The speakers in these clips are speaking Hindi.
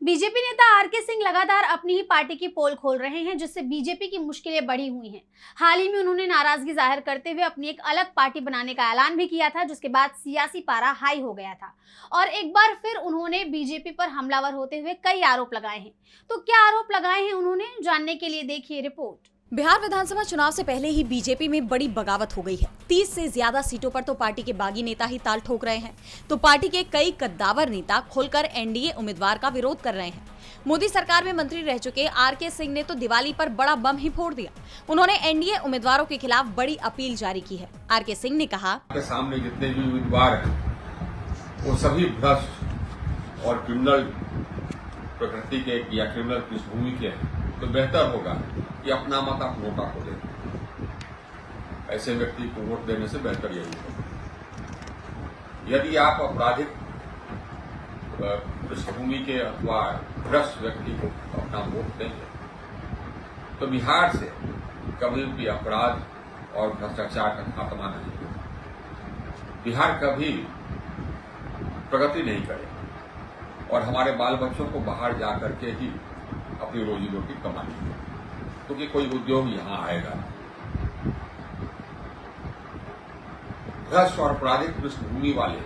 बीजेपी नेता आरके सिंह लगातार अपनी ही पार्टी की पोल खोल रहे हैं, जिससे बीजेपी की मुश्किलें बढ़ी हुई हैं। हाल ही में उन्होंने नाराजगी जाहिर करते हुए अपनी एक अलग पार्टी बनाने का ऐलान भी किया था, जिसके बाद सियासी पारा हाई हो गया था और एक बार फिर उन्होंने बीजेपी पर हमलावर होते हुए कई आरोप लगाए हैं। तो क्या आरोप लगाए हैं उन्होंने, जानने के लिए देखिए रिपोर्ट। बिहार विधानसभा चुनाव से पहले ही बीजेपी में बड़ी बगावत हो गई है। 30 से ज्यादा सीटों पर तो पार्टी के बागी नेता ही ताल ठोक रहे हैं, तो पार्टी के कई कद्दावर नेता खुलकर एनडीए उम्मीदवार का विरोध कर रहे हैं। मोदी सरकार में मंत्री रह चुके आरके सिंह ने तो दिवाली पर बड़ा बम ही फोड़ दिया। उन्होंने एनडीए उम्मीदवारों के खिलाफ बड़ी अपील जारी की है। आरके सिंह ने कहा, सामने जितने भी उम्मीदवार हैं वो सभी भ्रष्ट और क्रिमिनल प्रकृति के या क्रिमिनल पृष्ठभूमि के हैं, तो बेहतर होगा कि अपना मत आप नोटा को दें। ऐसे व्यक्ति को वोट देने से बेहतर यही है। यदि आप आपराधिक पृष्ठभूमि के अथवा भ्रष्ट व्यक्ति को अपना वोट देंगे तो बिहार से कभी भी अपराध और भ्रष्टाचार का खात्मा नहीं होगा। बिहार कभी प्रगति नहीं करेगा और हमारे बाल बच्चों को बाहर जाकर के ही अपनी रोजी रोटी कमानी है, क्योंकि कोई उद्योग यहां आएगा। भ्रष्ट और आपराधिक पृष्ठभूमि वाले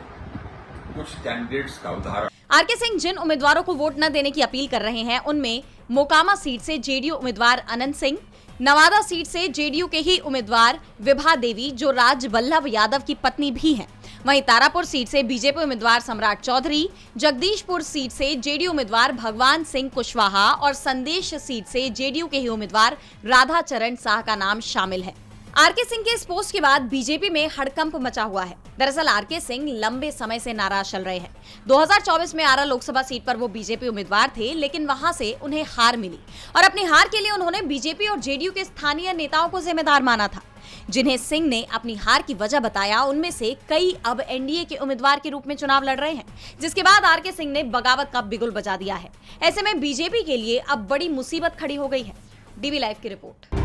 कुछ कैंडिडेट्स का उदाहरण। आरके सिंह जिन उम्मीदवारों को वोट न देने की अपील कर रहे हैं उनमें मोकामा सीट से जेडीयू उम्मीदवार अनंत सिंह, नवादा सीट से जेडीयू के ही उम्मीदवार विभा देवी जो राज वल्लभ यादव की पत्नी भी हैं, वहीं तारापुर सीट से बीजेपी उम्मीदवार सम्राट चौधरी, जगदीशपुर सीट से जेडीयू उम्मीदवार भगवान सिंह कुशवाहा और संदेश सीट से जेडीयू के ही उम्मीदवार राधा चरण साह का नाम शामिल है। आरके सिंह के इस पोस्ट के बाद बीजेपी में हड़कंप मचा हुआ है। दरअसल आरके सिंह लंबे समय से नाराज चल रहे हैं। 2024 में आरा लोकसभा सीट पर वो बीजेपी उम्मीदवार थे, लेकिन वहां से उन्हें हार मिली और अपनी हार के लिए उन्होंने बीजेपी और जेडीयू के स्थानीय नेताओं को जिम्मेदार माना था, जिन्हें सिंह ने अपनी हार की वजह बताया। उनमें से कई अब एनडीए के उम्मीदवार के रूप में चुनाव लड़ रहे हैं, जिसके बाद आरके सिंह ने बगावत का बिगुल बजा दिया है। ऐसे में बीजेपी के लिए अब बड़ी मुसीबत खड़ी हो गई है। डीवी लाइव की रिपोर्ट।